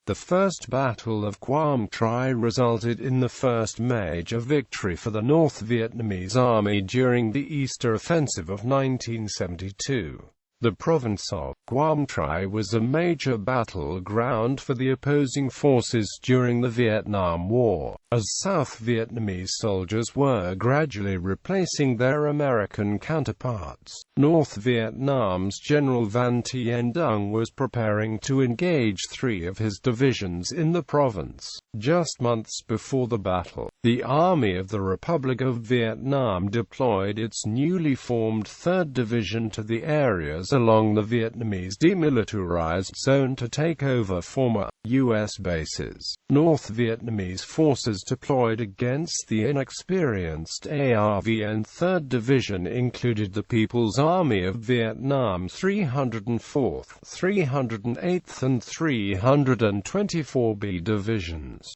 The First Battle of Quang Tri resulted in the first major victory for the North Vietnamese Army during the Easter Offensive of 1972. The province of Quang Tri was a major battleground for the opposing forces during the Vietnam War, as South Vietnamese soldiers were gradually replacing their American counterparts. North Vietnam's General Van Tien Dung was preparing to engage 3 of his divisions in the province. Just months before the battle, the Army of the Republic of Vietnam deployed its newly formed 3rd Division to the areas along the Vietnamese Demilitarized Zone to take over former U.S. bases. North Vietnamese forces deployed against the inexperienced ARVN 3rd Division included the People's Army of Vietnam 304th, 308th and 324B Divisions.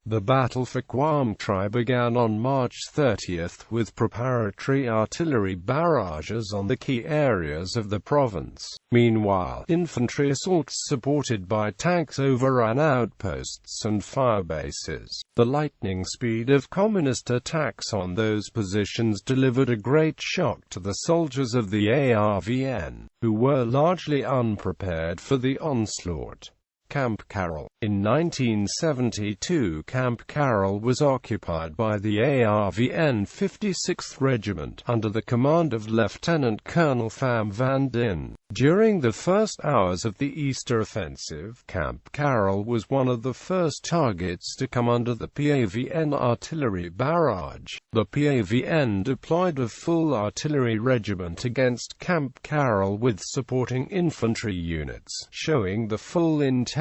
The battle for Quang Tri began on March 30th with preparatory artillery barrages on the key areas of the province. Meanwhile, infantry assaults supported by tanks overran outposts and fire bases. The lightning speed of communist attacks on those positions delivered a great shock to the soldiers of the ARVN, who were largely unprepared for the onslaught. Camp Carroll. In 1972, Camp Carroll was occupied by the ARVN 56th Regiment, under the command of Lieutenant Colonel Pham Van Dinh. During the first hours of the Easter Offensive, Camp Carroll was one of the first targets to come under the PAVN artillery barrage. The PAVN deployed a full artillery regiment against Camp Carroll with supporting infantry units, showing the full intention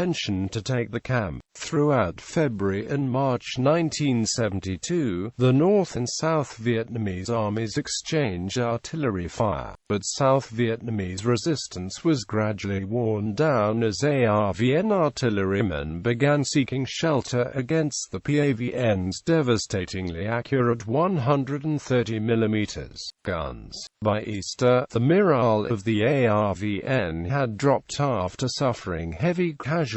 to take the camp. Throughout February and March 1972, the North and South Vietnamese armies exchanged artillery fire, but South Vietnamese resistance was gradually worn down as ARVN artillerymen began seeking shelter against the PAVN's devastatingly accurate 130mm guns. By Easter, the morale of the ARVN had dropped after suffering heavy casualties.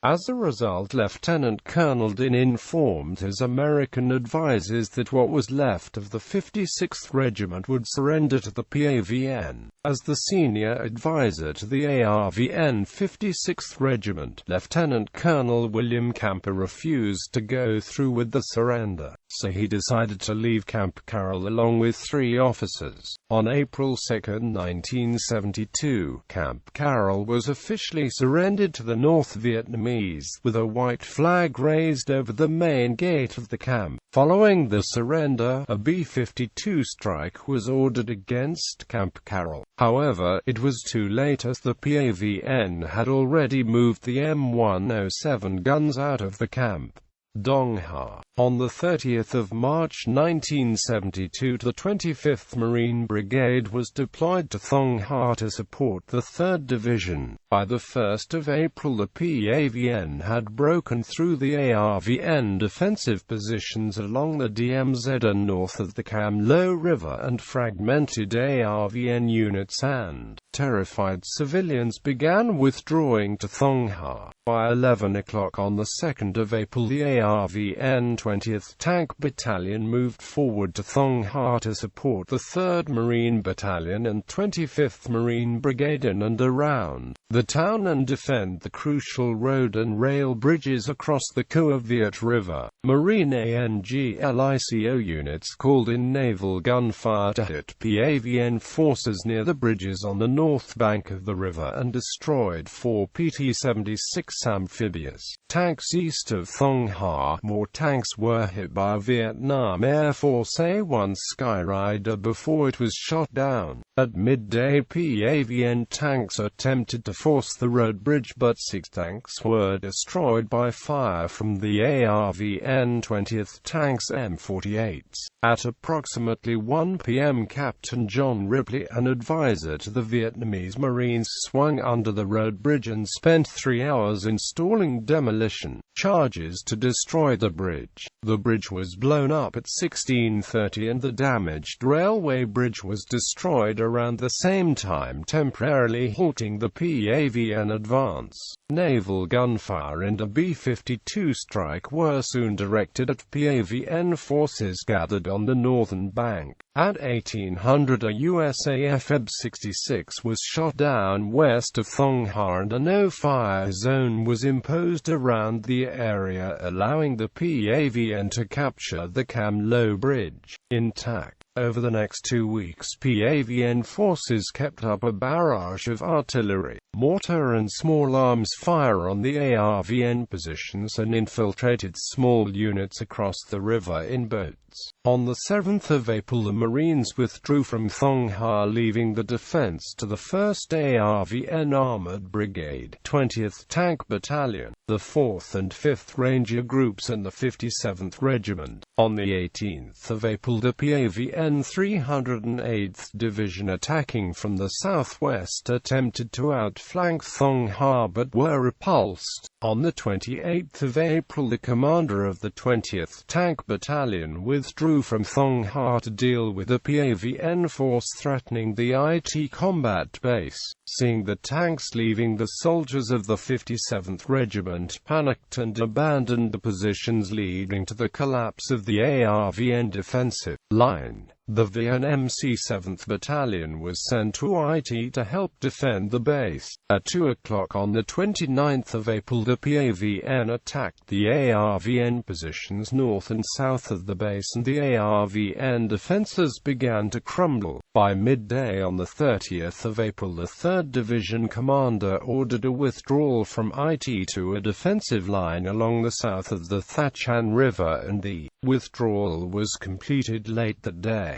As a result, Lieutenant Colonel Dinh informed his American advisers that what was left of the 56th Regiment would surrender to the PAVN. As the senior advisor to the ARVN 56th Regiment, Lieutenant Colonel William Camper refused to go through with the surrender, so he decided to leave Camp Carroll along with 3 officers. On April 2, 1972, Camp Carroll was officially surrendered to the North Vietnamese, with a white flag raised over the main gate of the camp. Following the surrender, a B-52 strike was ordered against Camp Carroll. However, it was too late as the PAVN had already moved the M107 guns out of the camp. Dong Ha. On the 30th of March 1972, the 25th Marine Brigade was deployed to Thong Ha to support the 3rd Division. By the 1st of April, the PAVN had broken through the ARVN defensive positions along the DMZ and north of the Cam Lo River and fragmented ARVN units, and terrified civilians began withdrawing to Thong Ha. By 11 o'clock on the 2nd of April, the ARVN 20th Tank Battalion moved forward to Thong Ha to support the 3rd Marine Battalion and 25th Marine Brigade in and around the town and defend the crucial road and rail bridges across the Cua Viet River. Marine ANGLICO units called in naval gunfire to hit PAVN forces near the bridges on the north bank of the river and destroyed 4 PT-76 amphibious tanks east of Thong Ha. More tanks were hit by a Vietnam Air Force A-1 Skyrider before it was shot down. At midday, PAVN tanks attempted to force the road bridge, but 6 tanks were destroyed by fire from the ARVN 20th Tanks M48s. At approximately 1 p.m., Captain John Ripley, an advisor to the Vietnamese Marines, swung under the road bridge and spent 3 hours installing demolition charges to destroy the bridge. The bridge was blown up at 16:30 and the damaged railway bridge was destroyed around the same time, temporarily halting the PAVN advance. Naval gunfire and a B-52 strike were soon directed at PAVN forces gathered on the northern bank. At 1800 a USAF EB-66 was shot down west of Thong Ha and a no-fire zone was imposed around the area, allowing the PAVN to capture the Cam Lo Bridge intact. Over the next 2 weeks PAVN forces kept up a barrage of artillery, mortar and small arms fire on the ARVN positions and infiltrated small units across the river in boats. On the 7th of April the Marines withdrew from Thong Ha, leaving the defense to the 1st ARVN Armored Brigade, 20th Tank Battalion, the 4th and 5th Ranger Groups and the 57th Regiment. On the 18th of April the PAVN 308th Division, attacking from the southwest, attempted to outflank Thong Ha but were repulsed. On the 28th of April the commander of the 20th Tank Battalion withdrew from Thong Ha to deal with the PAVN force threatening the IT combat base. Seeing the tanks leaving, the soldiers of the 57th Regiment panicked and abandoned the positions, leading to the collapse of the ARVN defensive line. The Vietnamese 7th Battalion was sent to IT to help defend the base. At 2 o'clock on the 29th of April the PAVN attacked the ARVN positions north and south of the base and the ARVN defenses began to crumble. By midday on the 30th of April the 3rd Division commander ordered a withdrawal from IT to a defensive line along the south of the Thachan River, and the withdrawal was completed late that day.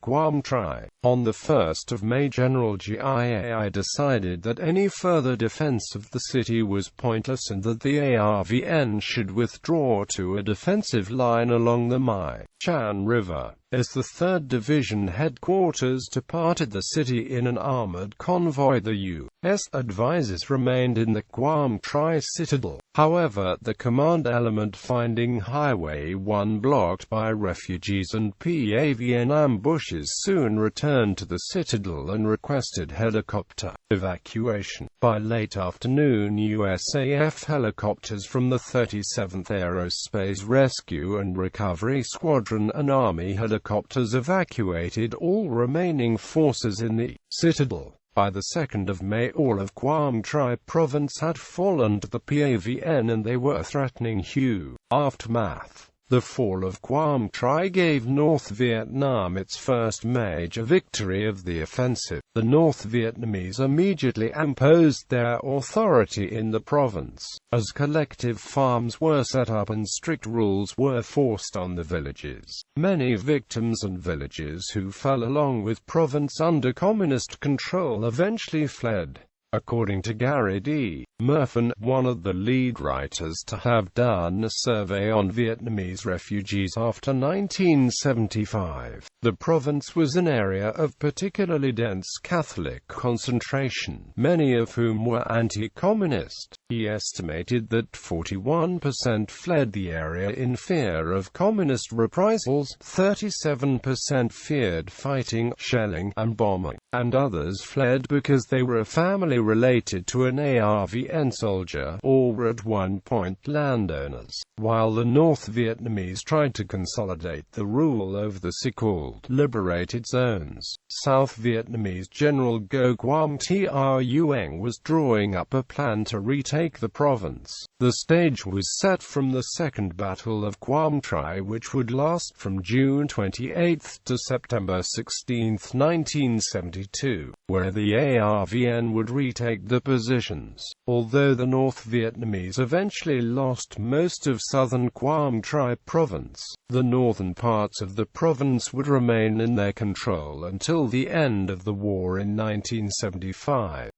Quang Tri. On the 1st of May General GIAI decided that any further defense of the city was pointless and that the ARVN should withdraw to a defensive line along the Mai Chan River. As the 3rd Division headquarters departed the city in an armored convoy, the U.S. advisors remained in the Quang Tri citadel. However, the command element, finding Highway 1 blocked by refugees and PAVN ambushes, soon returned to the citadel and requested helicopter evacuation. By late afternoon, USAF helicopters from the 37th Aerospace Rescue and Recovery Squadron and Army helicopters evacuated all remaining forces in the citadel. By the 2nd of May, all of Quang Tri province had fallen to the PAVN and they were threatening Hue. Aftermath. The fall of Quang Tri gave North Vietnam its first major victory of the offensive. The North Vietnamese immediately imposed their authority in the province, as collective farms were set up and strict rules were forced on the villages. Many victims and villagers who fell along with province under communist control eventually fled. According to Gary D. Murphan, one of the lead writers to have done a survey on Vietnamese refugees after 1975, the province was an area of particularly dense Catholic concentration, many of whom were anti-communist. He estimated that 41% fled the area in fear of communist reprisals, 37% feared fighting, shelling, and bombing, and others fled because they were a family related to an ARVN soldier, or were at one point landowners. While the North Vietnamese tried to consolidate the rule over the so-called liberated zones, South Vietnamese General Ngo Quam Truong was drawing up a plan to retake the province. The stage was set from the Second Battle of Quang Tri, which would last from June 28 to September 16, 1972, where the ARVN would retake the positions. Although the North Vietnamese eventually lost most of southern Quang Tri province, the northern parts of the province would remain in their control until the end of the war in 1975.